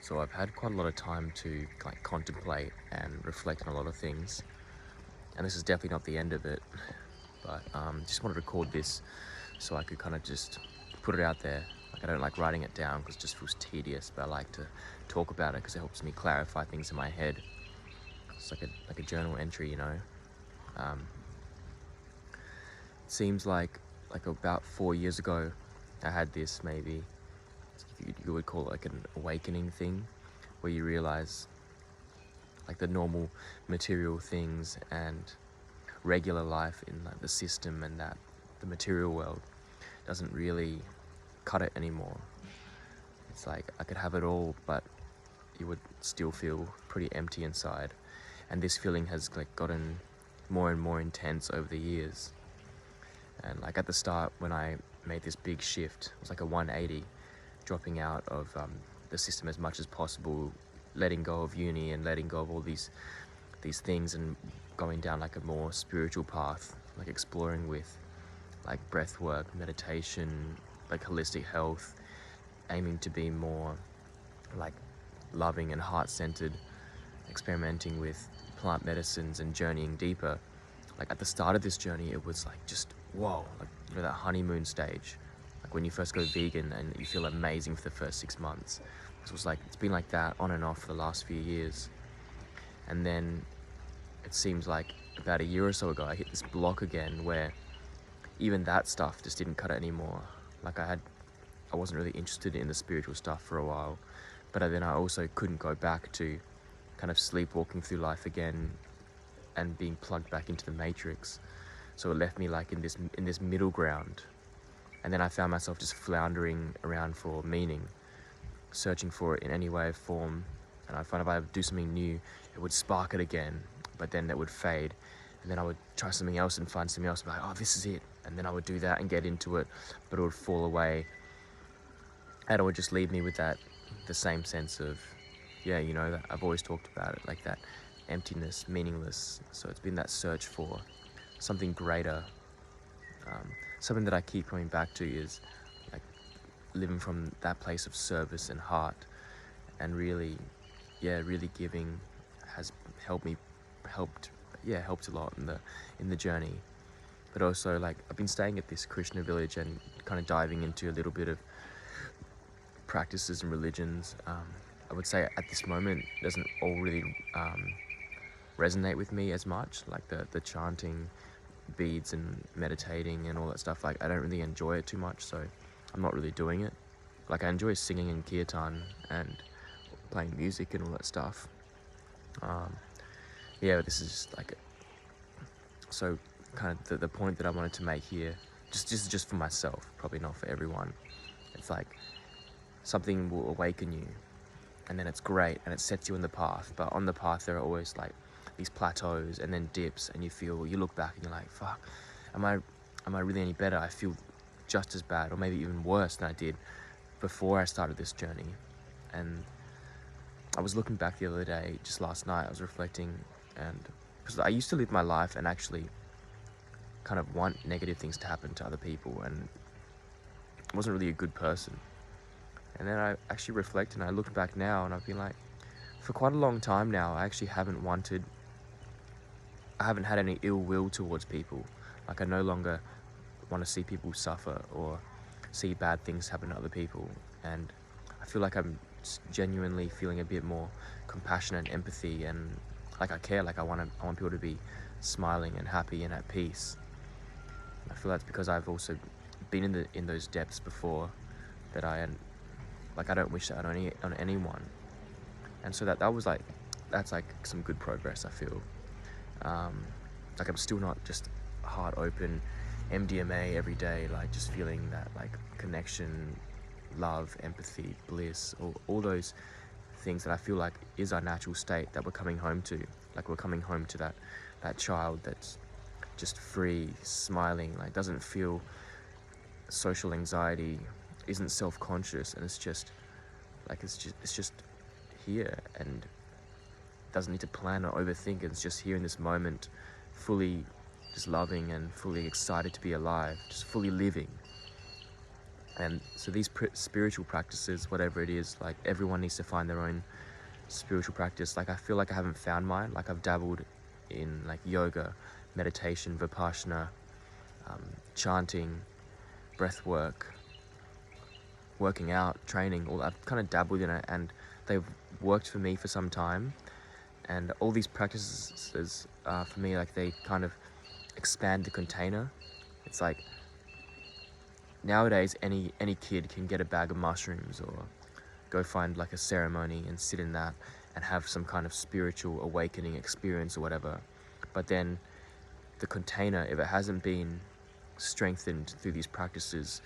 So I've had quite a lot of time to like contemplate and reflect on a lot of things, and this is definitely not the end of it, but just wanted to record this so I could kind of just put it out there. Like, I don't like writing it down because it just feels tedious, but I like to talk about it because it helps me clarify things in my head. It's like a journal entry, you know. It seems like about 4 years ago I had this, maybe you would call it like an awakening thing, where you realize like the normal material things and regular life in like the system and that the material world doesn't really cut it anymore. It's like I could have it all, but you would still feel pretty empty inside. And this feeling has like gotten more and more intense over the years. And like at the start, when I made this big shift, it was like a 180, dropping out of the system as much as possible, letting go of uni and letting go of all these things, and going down like a more spiritual path, like exploring with like breath work, meditation, like holistic health, aiming to be more like loving and heart-centered, experimenting with plant medicines and journeying deeper. Like at the start of this journey, it was like just whoa, like, you know, that honeymoon stage, like when you first go vegan and you feel amazing for the first 6 months. It was like, it's been like that on and off for the last few years. And then it seems like about a year or so ago, I hit this block again where even that stuff just didn't cut it anymore. Like I wasn't really interested in the spiritual stuff for a while, but then I also couldn't go back to kind of sleepwalking through life again and being plugged back into the matrix. So it left me like in this middle ground. And then I found myself just floundering around for meaning, searching for it in any way or form. And I find if I would do something new, it would spark it again, but then that would fade. And then I would try something else and find something else, and be like, oh, this is it. And then I would do that and get into it, but it would fall away. And it would just leave me with the same sense of, yeah, you know, that I've always talked about it, like that emptiness, meaningless. So it's been that search for something greater. Something that I keep coming back to is like living from that place of service and heart, and really giving has helped a lot in the journey. But also, like, I've been staying at this Krishna village and kind of diving into a little bit of practices and religions. I would say at this moment it doesn't all really resonate with me as much, like the chanting beads and meditating and all that stuff. Like, I don't really enjoy it too much, so I'm not really doing it. Like, I enjoy singing in kirtan and playing music and all that stuff. Yeah, but this is just like so kind of the point that I wanted to make here, just for myself, probably not for everyone. It's like something will awaken you, and then it's great and it sets you on the path, but on the path there are always like these plateaus and then dips, and you look back and you're like, fuck, am I really any better? I feel just as bad, or maybe even worse than I did before I started this journey. And I was looking back the other day, just last night, I was reflecting, and because I used to live my life and actually kind of want negative things to happen to other people, and I wasn't really a good person. And then I actually reflect and I look back now, and I've been like, for quite a long time now, I actually haven't had any ill will towards people. Like, I no longer want to see people suffer or see bad things happen to other people. And I feel like I'm genuinely feeling a bit more compassion and empathy, and like I care, like I want people to be smiling and happy and at peace. I feel that's because I've also been in those depths before, that I don't wish that on anyone. And so that's like some good progress, I feel. Like, I'm still not just heart open MDMA every day, like just feeling that like connection, love, empathy, bliss, all those things that I feel like is our natural state that we're coming home to. Like, we're coming home to that child that's just free, smiling, like doesn't feel social anxiety, isn't self-conscious, and it's just here, and doesn't need to plan or overthink. It's just here in this moment, fully just loving and fully excited to be alive, just fully living. And so these spiritual practices, whatever it is, like everyone needs to find their own spiritual practice. Like I feel like I haven't found mine. Like I've dabbled in like yoga, meditation, vipassana, chanting, breath work, working out, training. All I've kind of dabbled in it, and they've worked for me for some time. And all these practices, for me, like they kind of expand the container. It's like nowadays any kid can get a bag of mushrooms or go find like a ceremony and sit in that and have some kind of spiritual awakening experience or whatever. But then the container, if it hasn't been strengthened through these practices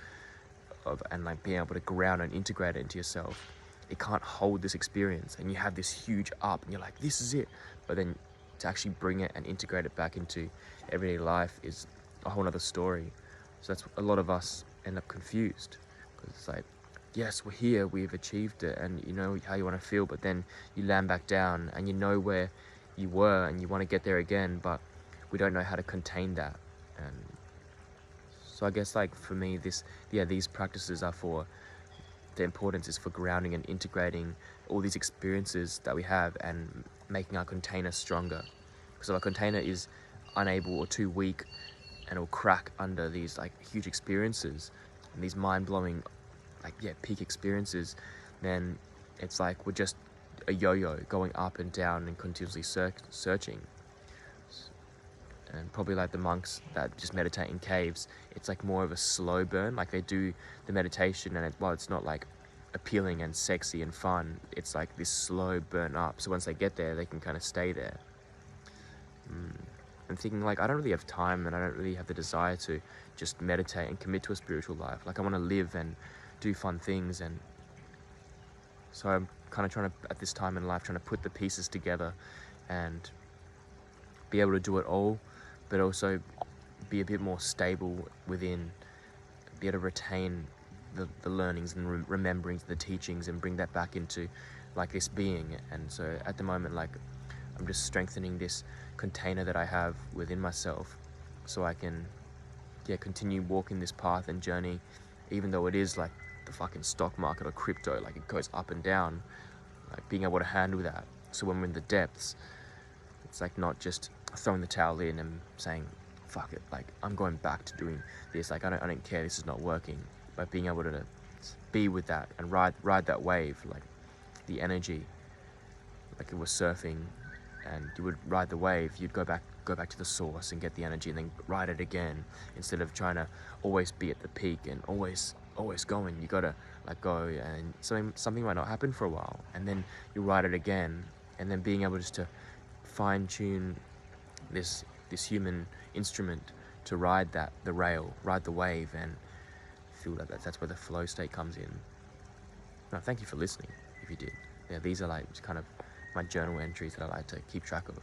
and like being able to ground and integrate it into yourself, it can't hold this experience, and you have this huge up and you're like, this is it. But then to actually bring it and integrate it back into everyday life is a whole other story. So that's a lot of us end up confused, because it's like, yes, we're here, we've achieved it, and you know how you want to feel, but then you land back down and you know where you were and you want to get there again, but we don't know how to contain that. And so I guess like for me, these practices are for, the importance is for grounding and integrating all these experiences that we have and making our container stronger. Because if our container is unable or too weak, and it'll crack under these like huge experiences and these mind-blowing peak experiences, then it's like we're just a yo-yo going up and down and continuously searching. And probably like the monks that just meditate in caves, it's like more of a slow burn. Like they do the meditation, and while it's not like appealing and sexy and fun, it's like this slow burn up. So once they get there, they can kind of stay there. I'm thinking like, I don't really have time, and I don't really have the desire to just meditate and commit to a spiritual life. Like I want to live and do fun things. And so I'm kind of trying to, at this time in life, trying to put the pieces together and be able to do it all, but also be a bit more stable within, be able to retain the learnings and remembering the teachings and bring that back into like this being. And so at the moment, like I'm just strengthening this container that I have within myself, so I can continue walking this path and journey, even though it is like the fucking stock market or crypto, like it goes up and down, like being able to handle that. So when we're in the depths, it's like not just throwing the towel in and saying, fuck it, like I'm going back to doing this, like I don't care, this is not working. But being able to be with that and ride that wave, like the energy, like it was surfing, and you would ride the wave, you'd go back to the source and get the energy and then ride it again, instead of trying to always be at the peak and always going. You gotta let go, and something might not happen for a while, and then you ride it again, and then being able just to fine tune this human instrument to ride the wave, and feel that's where the flow state comes in. No, thank you for listening, if you did. Yeah, these are like just kind of my journal entries that I like to keep track of.